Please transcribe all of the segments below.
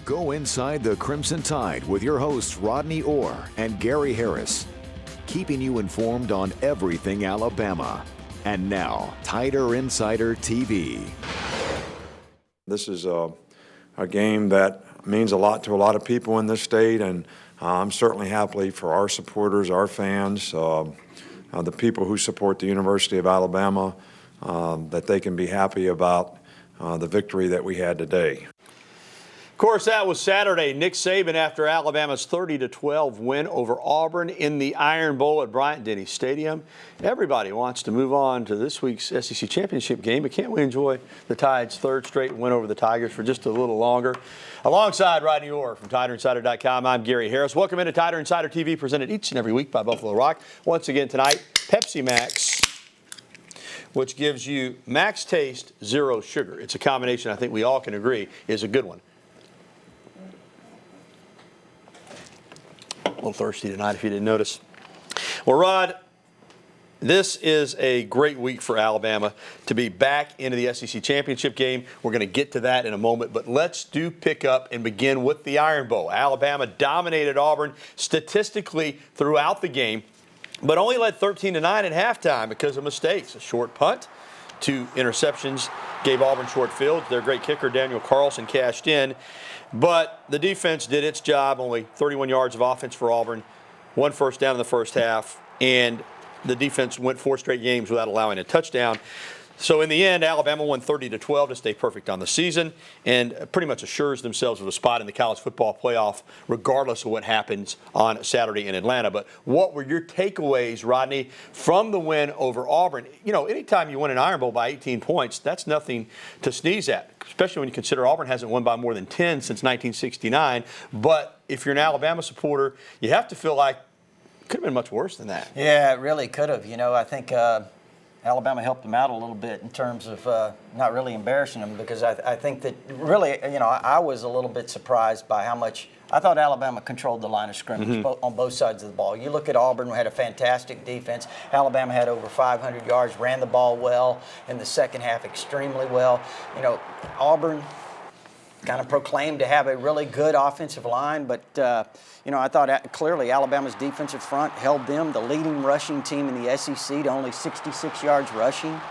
Go inside the Crimson Tide with your hosts Rodney Orr and Gary Harris, keeping you informed on everything Alabama. And now, Tider Insider TV. This is a game that means a lot to a lot of people in this state, and I'm certainly happy for our supporters, our fans, the people who support the University of Alabama, that they can be happy about the victory that we had today. Of course, that was Saturday. Nick Saban after Alabama's 30-12 win over Auburn in the Iron Bowl at Bryant-Denny Stadium. Everybody wants to move on to this week's SEC Championship game, but can't we enjoy the Tide's third straight win over the Tigers for just a little longer? Alongside Rodney Orr from TiderInsider.com, I'm Gary Harris. Welcome into Tider Insider TV, presented each and every week by Buffalo Rock. Once again tonight, Pepsi Max, which gives you max taste, zero sugar. It's a combination I think we all can agree is a good one. A little thirsty tonight if you didn't notice. Well, Rod, this is a great week for Alabama to be back into the SEC Championship game. We're going to get to that in a moment, but let's pick up and begin with the Iron Bowl. Alabama dominated Auburn statistically throughout the game, but only led 13-9 at halftime because of mistakes. A short punt, 2 interceptions gave Auburn short field. Their great kicker, Daniel Carlson, cashed in. But the defense did its job, only 31 yards of offense for Auburn, 1 first down in the first half, and the defense went 4 straight games without allowing a touchdown. So in the end, Alabama won 30-12 to stay perfect on the season and pretty much assures themselves of a spot in the college football playoff regardless of what happens on Saturday in Atlanta. But what were your takeaways, Rodney, from the win over Auburn? You know, anytime you win an Iron Bowl by 18 points, that's nothing to sneeze at, especially when you consider Auburn hasn't won by more than 10 since 1969. But if you're an Alabama supporter, you have to feel like it could have been much worse than that. Yeah, it really could have. You know, I think Alabama helped them out a little bit in terms of not really embarrassing them, because I think that really, you know, I was a little bit surprised by how much I thought Alabama controlled the line of scrimmage on both sides of the ball. You look at Auburn, we had a fantastic defense. Alabama had over 500 yards, ran the ball well in the second half, extremely well. You know, Auburn kind of proclaimed to have a really good offensive line, but you know, I thought clearly Alabama's defensive front held them, the leading rushing team in the SEC, to only 66 yards rushing.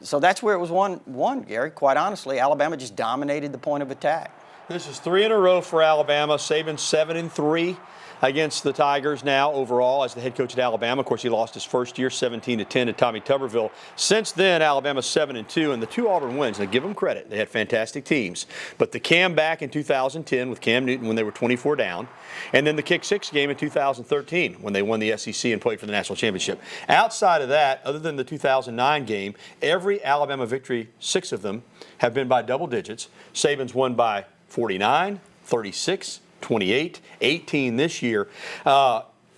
So that's where it was won, Gary. Quite honestly, Alabama just dominated the point of attack. This is 3 in a row for Alabama. Saban 7-3 against the Tigers now overall as the head coach at Alabama. Of course, he lost his first year 17-10 to Tommy Tuberville. Since then, Alabama's 7-2, and the 2 Auburn wins. Now, give them credit. They had fantastic teams. But the Cam back in 2010 with Cam Newton when they were 24 down, and then the Kick 6 game in 2013 when they won the SEC and played for the national championship. Outside of that, other than the 2009 game, every Alabama victory, 6 of them, have been by double digits. Saban's won by 49, 36, 28, 18 this year.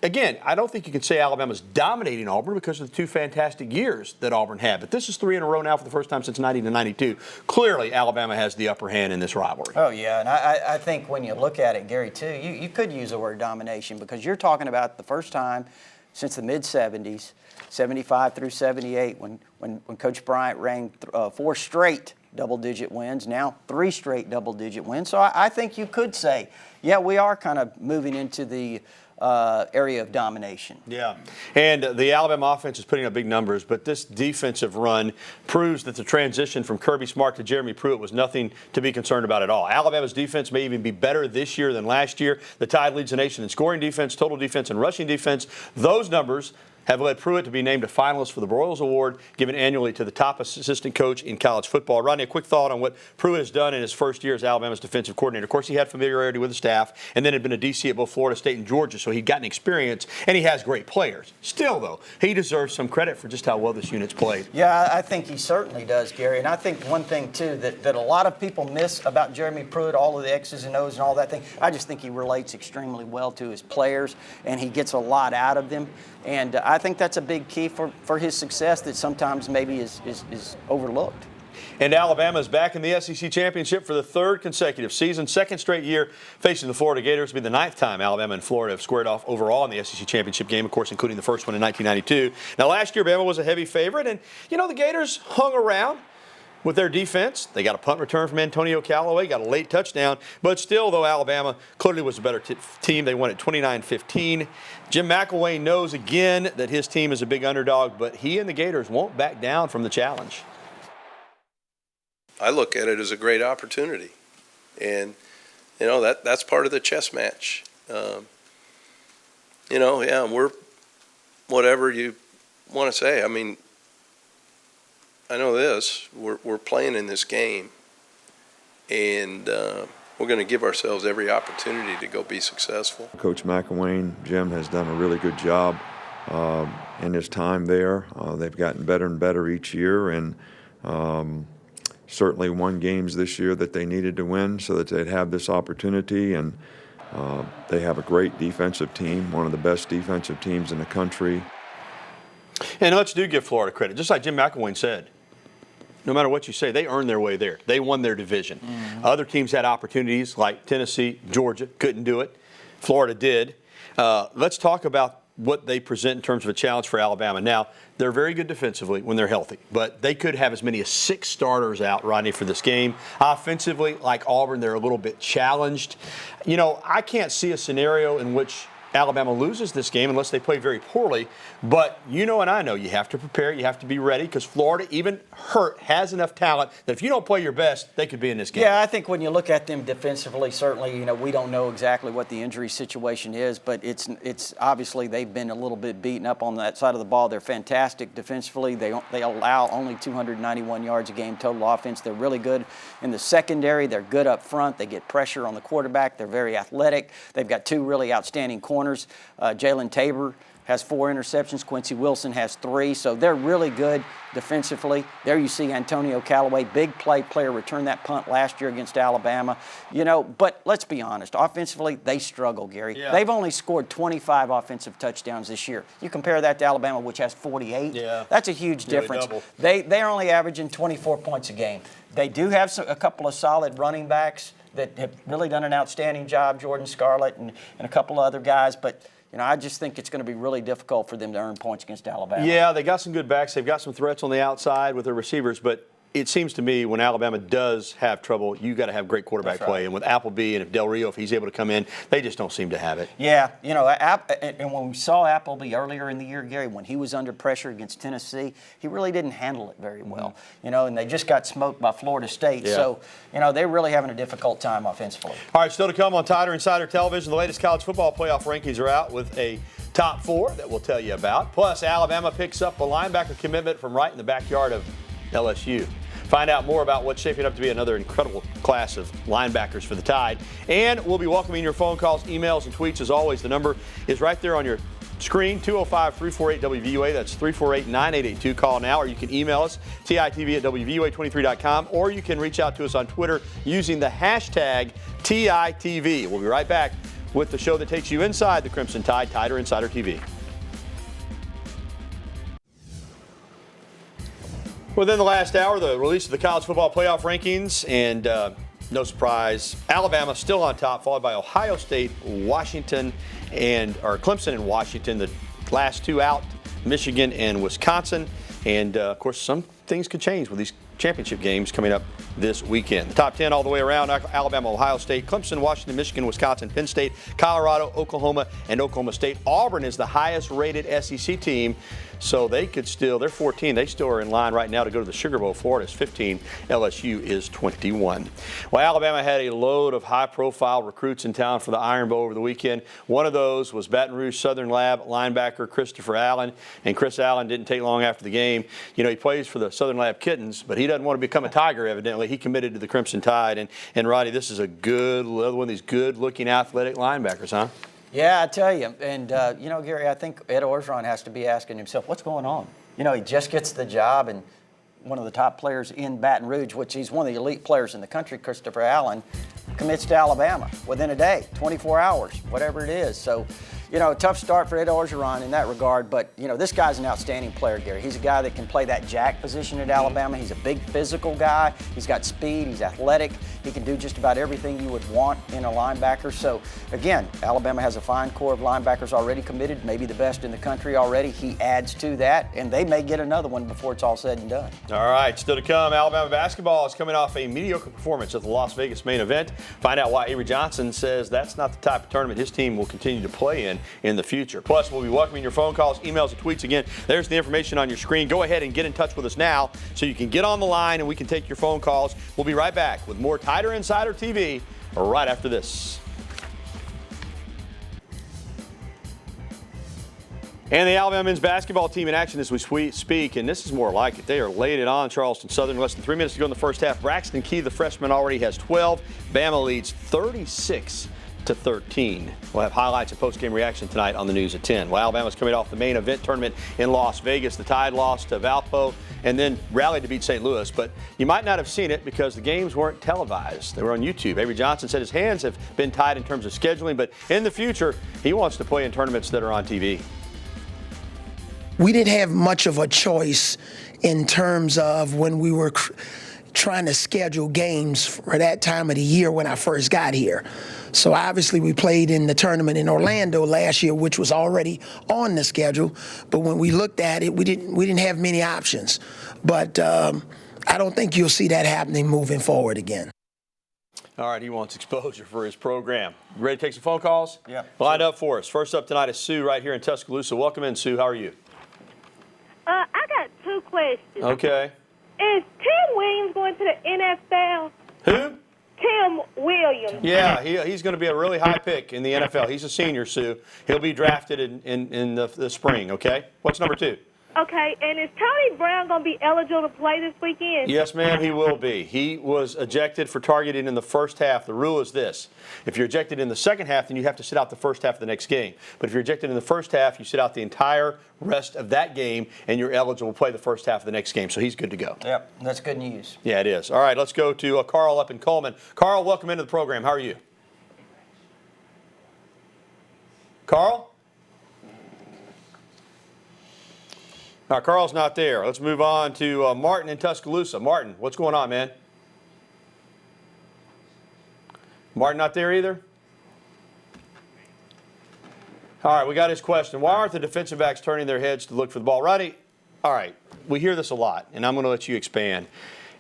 Again, I don't think you can say Alabama's dominating Auburn because of the 2 fantastic years that Auburn had. But this is 3 in a row now for the first time since 1992. Clearly, Alabama has the upper hand in this rivalry. Oh, yeah, and I think when you look at it, Gary, too, you could use the word domination, because you're talking about the first time since the mid-'70s, 75 through 78, when Coach Bryant ran 4 straight double-digit wins, now 3 straight double-digit wins. So I think you could say, yeah, we are kind of moving into the area of domination. Yeah, and the Alabama offense is putting up big numbers, but this defensive run proves that the transition from Kirby Smart to Jeremy Pruitt was nothing to be concerned about at all. Alabama's defense may even be better this year than last year. The Tide leads the nation in scoring defense, total defense, and rushing defense. Those numbers have led Pruitt to be named a finalist for the Broyles Award, given annually to the top assistant coach in college football. Rodney, a quick thought on what Pruitt has done in his first year as Alabama's defensive coordinator. Of course, he had familiarity with the staff and then had been a DC at both Florida State and Georgia, so he'd gotten experience, and he has great players. Still, though, he deserves some credit for just how well this unit's played. Yeah, I think he certainly does, Gary. And I think one thing, too, that a lot of people miss about Jeremy Pruitt, all of the X's and O's and all that thing, I just think he relates extremely well to his players, and he gets a lot out of them. And I think that's a big key for his success that sometimes maybe is overlooked. And Alabama is back in the SEC Championship for the 3rd consecutive season, 2nd straight year facing the Florida Gators. It'll be the 9th time Alabama and Florida have squared off overall in the SEC Championship game, of course, including the first one in 1992. Now, last year, Bama was a heavy favorite, and, you know, the Gators hung around. with their defense. They got a punt return from Antonio Callaway, got a late touchdown. But still, though, Alabama clearly was a better team. They won at 29-15. Jim McElwain knows again that his team is a big underdog, but he and the Gators won't back down from the challenge. I look at it as a great opportunity. And, you know, that's part of the chess match. You know, yeah, we're whatever you want to say. I mean, I know this. We're playing in this game, and we're going to give ourselves every opportunity to go be successful. Coach McElwain, Jim, has done a really good job in his time there. They've gotten better and better each year, and certainly won games this year that they needed to win so that they'd have this opportunity. And they have a great defensive team, one of the best defensive teams in the country. And let's do give Florida credit. Just like Jim McElwain said, no matter what you say, they earned their way there. They won their division. Other teams had opportunities like Tennessee, Georgia, couldn't do it. Florida did. Let's talk about what they present in terms of a challenge for Alabama. Now, they're very good defensively when they're healthy, but they could have as many as 6 starters out, Rodney, for this game. Offensively, like Auburn, they're a little bit challenged. You know, I can't see a scenario in which Alabama loses this game unless they play very poorly. But you know and I know you have to prepare, you have to be ready, because Florida, even hurt, has enough talent that if you don't play your best, they could be in this game. Yeah, I think when you look at them defensively, certainly, you know, we don't know exactly what the injury situation is, but it's obviously they've been a little bit beaten up on that side of the ball. They're fantastic defensively. They allow only 291 yards a game total offense. They're really good in the secondary. They're good up front. They get pressure on the quarterback. They're very athletic. They've got 2 really outstanding corners. Jalen Tabor has 4 interceptions. Quincy Wilson has 3. So they're really good defensively. There you see Antonio Callaway, big play player, returned that punt last year against Alabama. You know, but let's be honest. Offensively, they struggle, Gary. Yeah. They've only scored 25 offensive touchdowns this year. You compare that to Alabama, which has 48. Yeah. That's a huge difference. Double. They're only averaging 24 points a game. They do have a couple of solid running backs that have really done an outstanding job, Jordan Scarlett and a couple of other guys. But, you know, I just think it's going to be really difficult for them to earn points against Alabama. Yeah, they got some good backs. They've got some threats on the outside with their receivers. But it seems to me when Alabama does have trouble, you got to have great quarterback play. And with Appleby and if Del Rio, if he's able to come in, they just don't seem to have it. Yeah, you know, and when we saw Appleby earlier in the year, Gary, when he was under pressure against Tennessee, he really didn't handle it very well. You know, and they just got smoked by Florida State. Yeah. So, you know, they're really having a difficult time offensively. All right, still to come on Tider Insider Television. The latest college football playoff rankings are out with a top 4 that we'll tell you about. Plus, Alabama picks up a linebacker commitment from right in the backyard of LSU. Find out more about what's shaping up to be another incredible class of linebackers for the Tide. And we'll be welcoming your phone calls, emails, and tweets as always. The number is right there on your screen, 205-348-WVUA. That's 348-9882. Call now, or you can email us, TITV@WVUA23.com, or you can reach out to us on Twitter using the hashtag TITV. We'll be right back with the show that takes you inside the Crimson Tide, Tider Insider TV. Within the last hour, the release of the college football playoff rankings, and no surprise, Alabama still on top, followed by Ohio State, Clemson and Washington, the last 2 out, Michigan and Wisconsin. And, of course, some things could change with these championship games coming up this weekend. The top 10 all the way around: Alabama, Ohio State, Clemson, Washington, Michigan, Wisconsin, Penn State, Colorado, Oklahoma, and Oklahoma State. Auburn is the highest rated SEC team, so they could still, they're 14. They still are in line right now to go to the Sugar Bowl. Florida is 15. LSU is 21. Well, Alabama had a load of high-profile recruits in town for the Iron Bowl over the weekend. One of those was Baton Rouge Southern Lab linebacker Christopher Allen. And Chris Allen didn't take long after the game. You know, he plays for the Southern Lab Kittens, but he doesn't want to become a Tiger, evidently. He committed to the Crimson Tide. And Roddy, this is a good, one of these good-looking athletic linebackers, huh? Yeah, I tell you. And, you know, Gary, I think Ed Orgeron has to be asking himself, what's going on? You know, he just gets the job, and one of the top players in Baton Rouge, which he's one of the elite players in the country, Christopher Allen, commits to Alabama within a day, 24 hours, whatever it is. So, a tough start for Ed Orgeron in that regard, but, this guy's an outstanding player, Gary. He's a guy that can play that jack position at Alabama. He's a big physical guy. He's got speed. He's athletic. He can do just about everything you would want in a linebacker. So, again, Alabama has a fine core of linebackers already committed, maybe the best in the country already. He adds to that, and they may get another one before it's all said and done. All right, still to come, Alabama basketball is coming off a mediocre performance at the Las Vegas main event. Find out why Avery Johnson says that's not the type of tournament his team will continue to play in the future. Plus, we'll be welcoming your phone calls, emails, and tweets again. There's the information on your screen. Go ahead and get in touch with us now so you can get on the line and we can take your phone calls. We'll be right back with more Tighter Insider TV right after this. And the Alabama men's basketball team in action as we speak, and this is more like it. They are laying it on Charleston Southern. Less than 3 minutes to go in the first half. Braxton Key, the freshman, already has 12. Bama leads 36-13. We'll have highlights and post-game reaction tonight on the news at 10. Well, Alabama's coming off the main event tournament in Las Vegas. The Tide lost to Valpo and then rallied to beat St. Louis. But you might not have seen it because the games weren't televised. They were on YouTube. Avery Johnson said his hands have been tied in terms of scheduling, but in the future, he wants to play in tournaments that are on TV. We didn't have much of a choice in terms of when we were trying to schedule games for that time of the year when I first got here. So obviously we played in the tournament in Orlando last year, which was already on the schedule. But when we looked at it, we didn't have many options. But I don't think you'll see that happening moving forward again. All right, he wants exposure for his program. You ready to take some phone calls? Yeah. Lined up for us. First up tonight is Sue right here in Tuscaloosa. Welcome in, Sue. How are you? I got two questions. Okay. Is Tim Williams going to the NFL? Who? Tim Williams. Yeah, he's going to be a really high pick in the NFL. He's a senior, Sue. He'll be drafted in the spring, okay? What's number two? Okay, and is Tony Brown going to be eligible to play this weekend? Yes, ma'am, he will be. He was ejected for targeting in the first half. The rule is this. If you're ejected in the second half, then you have to sit out the first half of the next game. But if you're ejected in the first half, you sit out the entire rest of that game, and you're eligible to play the first half of the next game. So he's good to go. Yep, that's good news. Yeah, it is. All right, let's go to Carl up in Coleman. Carl, welcome into the program. How are you? Carl? All right, Carl's not there. Let's move on to Martin in Tuscaloosa. Martin, what's going on, man? Martin not there either? All right, we got his question. Why aren't the defensive backs turning their heads to look for the ball? Rodney, all right, we hear this a lot, and I'm going to let you expand.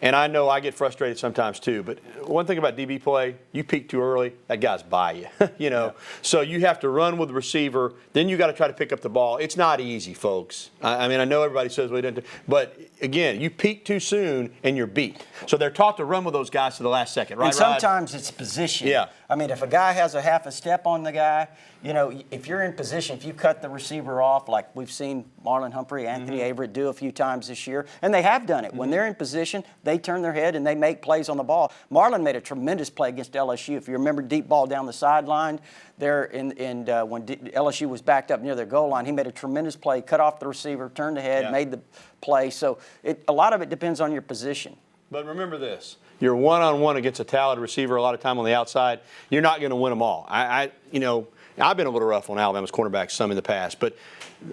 And I know I get frustrated sometimes too, but one thing about DB play, you peak too early, that guy's by you, Yeah. So you have to run with the receiver, then you got to try to pick up the ball. It's not easy, folks. I mean, I know everybody says we didn't, but again, you peak too soon and you're beat. So they're taught to run with those guys to the last second, right, And sometimes it's position. Yeah. I mean, if a guy has a half a step on the guy, if you're in position, if you cut the receiver off, like we've seen Marlon Humphrey, Anthony Averett do a few times this year, and they have done it. When they're in position, they turn their head and they make plays on the ball. Marlon made a tremendous play against LSU. If you remember, deep ball down the sideline there when LSU was backed up near their goal line, he made a tremendous play, cut off the receiver, turned ahead, made the play. So a lot of it depends on your position. But remember this. You're one-on-one against a talented receiver a lot of time on the outside. You're not going to win them all. I've been a little rough on Alabama's cornerbacks some in the past, but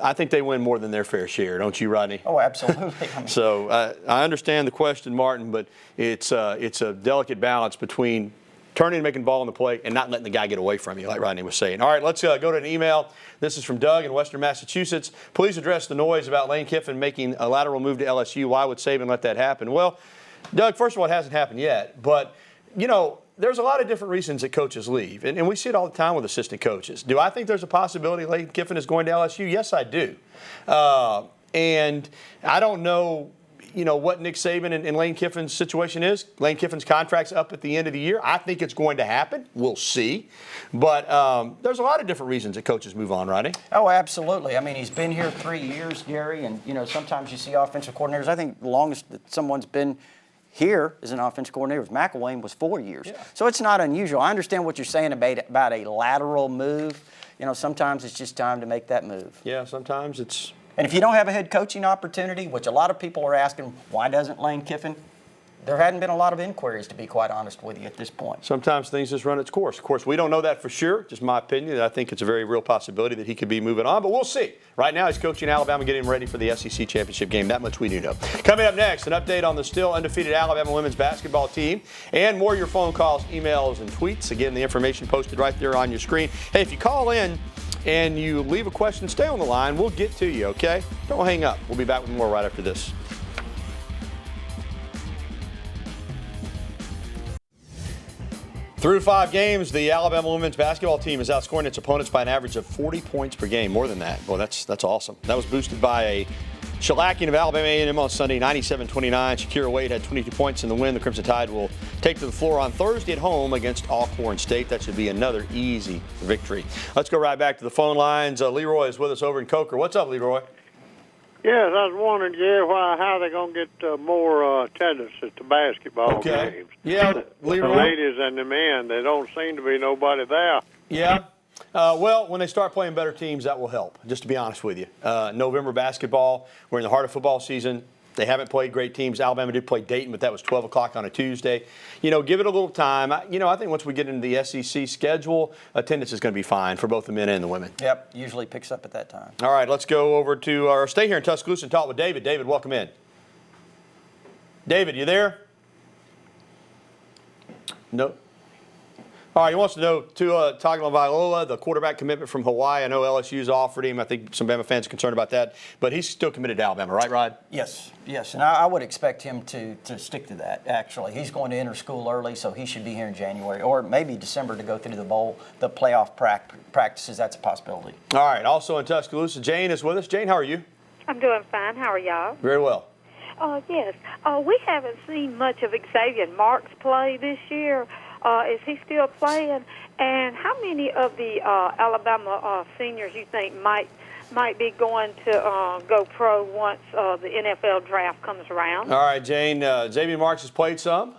I think they win more than their fair share, don't you, Rodney? Oh, absolutely. So I understand the question, Martin, but it's a delicate balance between turning and making the ball on the play and not letting the guy get away from you, like Rodney was saying. All right, let's go to an email. This is from Doug in Western Massachusetts. Please address the noise about Lane Kiffin making a lateral move to LSU. Why would Saban let that happen? Well, Doug, first of all, it hasn't happened yet, but, there's a lot of different reasons that coaches leave, and we see it all the time with assistant coaches. Do I think there's a possibility Lane Kiffin is going to LSU? Yes, I do. And I don't know, what Nick Saban and Lane Kiffin's situation is. Lane Kiffin's contract's up at the end of the year. I think it's going to happen. We'll see. But there's a lot of different reasons that coaches move on, Rodney. Oh, absolutely. I mean, he's been here 3 years, Gary, and, sometimes you see offensive coordinators. I think the longest that someone's been here as an offensive coordinator with McElwain was 4 years. Yeah. So it's not unusual. I understand what you're saying about a lateral move. Sometimes it's just time to make that move. Yeah, sometimes it's... And if you don't have a head coaching opportunity, which a lot of people are asking, why doesn't Lane Kiffin there hadn't been a lot of inquiries, to be quite honest with you, at this point. Sometimes things just run its course. Of course, we don't know that for sure. Just my opinion. I think it's a very real possibility that he could be moving on, but we'll see. Right now, he's coaching Alabama, getting ready for the SEC championship game. That much we do know. Coming up next, an update on the still undefeated Alabama women's basketball team, and more of your phone calls, emails, and tweets. Again, the information posted right there on your screen. Hey, if you call in and you leave a question, stay on the line. We'll get to you, okay? Don't hang up. We'll be back with more right after this. Through 5 games, the Alabama women's basketball team is outscoring its opponents by an average of 40 points per game, more than that. Well, that's awesome. That was boosted by a shellacking of Alabama A&M on Sunday, 97-29. Shakira Wade had 22 points in the win. The Crimson Tide will take to the floor on Thursday at home against Alcorn State. That should be another easy victory. Let's go right back to the phone lines. Leroy is with us over in Coker. What's up, Leroy? Yes, I was wondering, Jerry, how they're going to get more attendance at the basketball games. Yeah, Leroy. The ladies and the men, there don't seem to be nobody there. Yeah. Well, when they start playing better teams, that will help, just to be honest with you. November basketball, we're in the heart of football season. They haven't played great teams. Alabama did play Dayton, but that was 12 o'clock on a Tuesday. Give it a little time. I think once we get into the SEC schedule, attendance is going to be fine for both the men and the women. Yep, usually picks up at that time. All right, let's go over to our stay here in Tuscaloosa and talk with David. David, welcome in. David, you there? No. All right, he wants to know Tua Tagovailoa, the quarterback commitment from Hawaii. I know LSU's offered him. I think some Bama fans are concerned about that. But he's still committed to Alabama, right, Rod? Yes. And I would expect him to stick to that, actually. He's going to enter school early, so he should be here in January or maybe December to go through the playoff practices. That's a possibility. All right, also in Tuscaloosa, Jane is with us. Jane, how are you? I'm doing fine. How are y'all? Very well. Yes. We haven't seen much of Xavier Marks play this year. Is he still playing? And how many of the Alabama seniors you think might be going to go pro once the NFL draft comes around? All right, Jane. Xavier Marks has played some.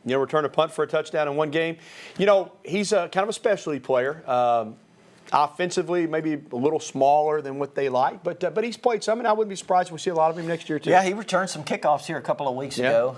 Returned a punt for a touchdown in one game. He's kind of a specialty player. Offensively, maybe a little smaller than what they like, but he's played some, and I wouldn't be surprised if we see a lot of him next year too. Yeah, he returned some kickoffs here a couple of weeks ago.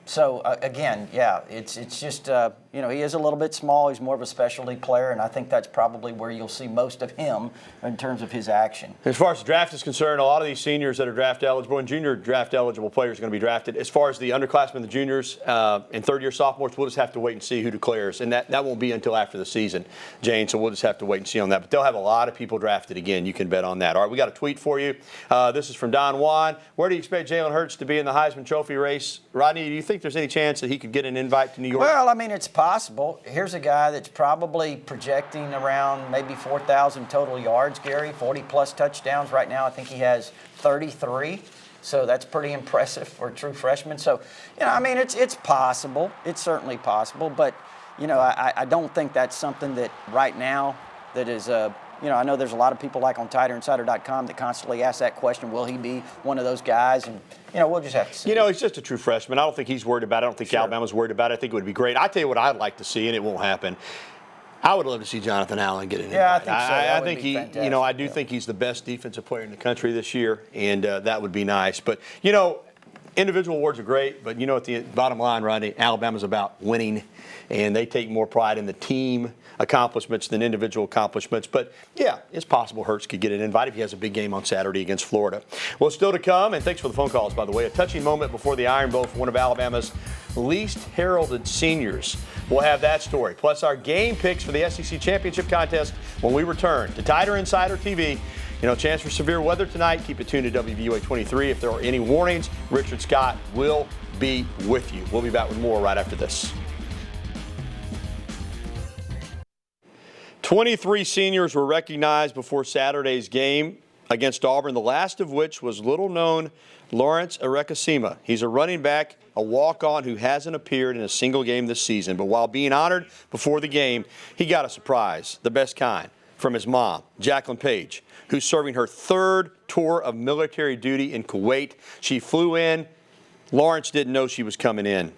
So, again, it's just, he is a little bit small. He's more of a specialty player, and I think that's probably where you'll see most of him in terms of his action. As far as the draft is concerned, a lot of these seniors that are draft eligible and junior draft eligible players are going to be drafted. As far as the underclassmen, the juniors, and third-year sophomores, we'll just have to wait and see who declares, and that won't be until after the season, Jane, so we'll just have to wait and see on that. But they'll have a lot of people drafted again. You can bet on that. All right, we got a tweet for you. This is from Don Juan. Where do you expect Jalen Hurts to be in the Heisman Trophy race? Rodney, do you think there's any chance that he could get an invite to New York? Well, I mean, it's possible. Here's a guy that's probably projecting around maybe 4,000 total yards, Gary, 40-plus touchdowns. Right now, I think he has 33. So that's pretty impressive for a true freshman. So, it's possible. It's certainly possible. But, I don't think that's something that right now that is I know there's a lot of people like on TiderInsider.com that constantly ask that question, will he be one of those guys? And, we'll just have to see. He's just a true freshman. I don't think he's worried about it. I don't think Alabama's worried about it. I think it would be great. I tell you what I'd like to see, and it won't happen. I would love to see Jonathan Allen get an invite. Yeah, I think so. I think he, I do think he's the best defensive player in the country this year, and that would be nice. But, individual awards are great, but at the bottom line, Rodney, Alabama's about winning, and they take more pride in the team accomplishments than individual accomplishments. But, yeah, it's possible Hurts could get an invite if he has a big game on Saturday against Florida. Well, still to come, and thanks for the phone calls, by the way, a touching moment before the Iron Bowl for one of Alabama's least heralded seniors. We'll have that story, plus our game picks for the SEC Championship contest when we return to Tider Insider TV. Chance for severe weather tonight. Keep it tuned to WVUA 23. If there are any warnings, Richard Scott will be with you. We'll be back with more right after this. 23 seniors were recognized before Saturday's game against Auburn, the last of which was little-known Lawrence Arekasima. He's a running back, a walk-on who hasn't appeared in a single game this season. But while being honored before the game, he got a surprise, the best kind, from his mom, Jacqueline Page, who's serving her third tour of military duty in Kuwait. She flew in. Lawrence didn't know she was coming in.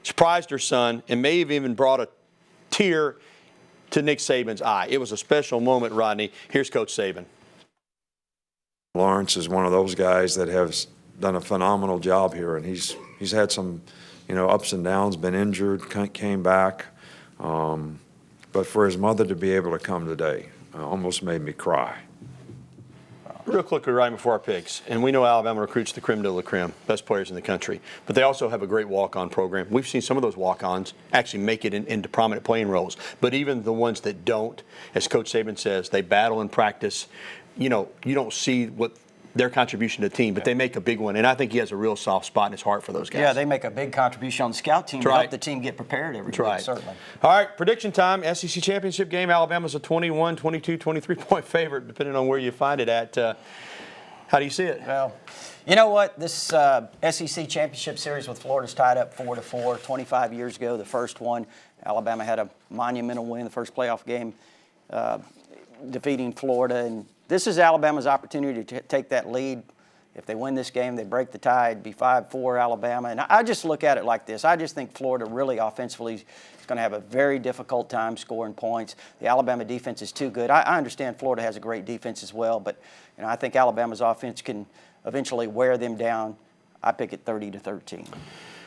Surprised her son and may have even brought a tear to Nick Saban's eye. It was a special moment, Rodney. Here's Coach Saban. Lawrence is one of those guys that has done a phenomenal job here, and he's had some, ups and downs, been injured, came back. But for his mother to be able to come today almost made me cry. Real quickly, right before our picks, and we know Alabama recruits the creme de la creme, best players in the country, but they also have a great walk-on program. We've seen some of those walk-ons actually make it into prominent playing roles, but even the ones that don't, as Coach Saban says, they battle in practice. You don't see what their contribution to the team, but they make a big one, and I think he has a real soft spot in his heart for those guys. Yeah, they make a big contribution on the scout team to help the team get prepared every week, certainly. All right, prediction time, SEC Championship game. Alabama's a 21, 22, 23-point favorite, depending on where you find it at. How do you see it? Well, you know what? This SEC Championship Series with Florida's tied up 4-4. 25 years ago, the first one, Alabama had a monumental win, the first playoff game, defeating Florida, and this is Alabama's opportunity to take that lead. If they win this game, they break the tie. It'd be 5-4 Alabama. And I just look at it like this. I just think Florida really offensively is going to have a very difficult time scoring points. The Alabama defense is too good. I understand Florida has a great defense as well, but I think Alabama's offense can eventually wear them down. I pick it 30-13.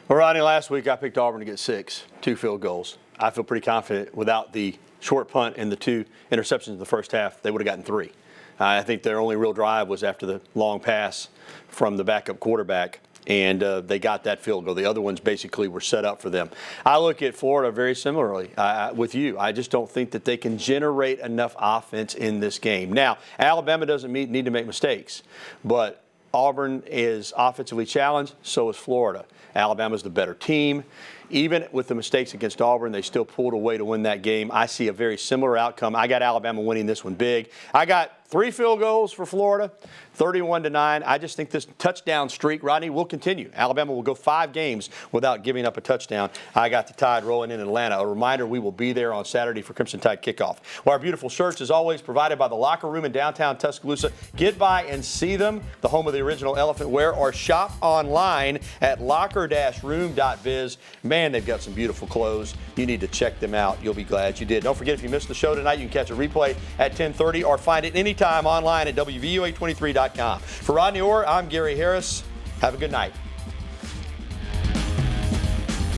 Well, Rodney, last week I picked Auburn to get 2 field goals. I feel pretty confident without the short punt and the 2 interceptions in the first half, they would have gotten 3. I think their only real drive was after the long pass from the backup quarterback, and they got that field goal. The other ones basically were set up for them. I look at Florida very similarly with you. I just don't think that they can generate enough offense in this game. Now, Alabama doesn't need to make mistakes, but Auburn is offensively challenged, so is Florida. Alabama's the better team. Even with the mistakes against Auburn, they still pulled away to win that game. I see a very similar outcome. I got Alabama winning this one big. I got 3 field goals for Florida, 31-9. I just think this touchdown streak, Rodney, will continue. Alabama will go 5 games without giving up a touchdown. I got the Tide rolling in Atlanta. A reminder, we will be there on Saturday for Crimson Tide kickoff. Well, our beautiful shirts, as always, provided by the Locker Room in downtown Tuscaloosa. Get by and see them, the home of the original elephant wear, or shop online at locker-room.biz. Man, they've got some beautiful clothes. You need to check them out. You'll be glad you did. Don't forget, if you missed the show tonight, you can catch a replay at 10:30 or find it anytime online at WVUA23.com. For Rodney Orr, I'm Gary Harris. Have a good night.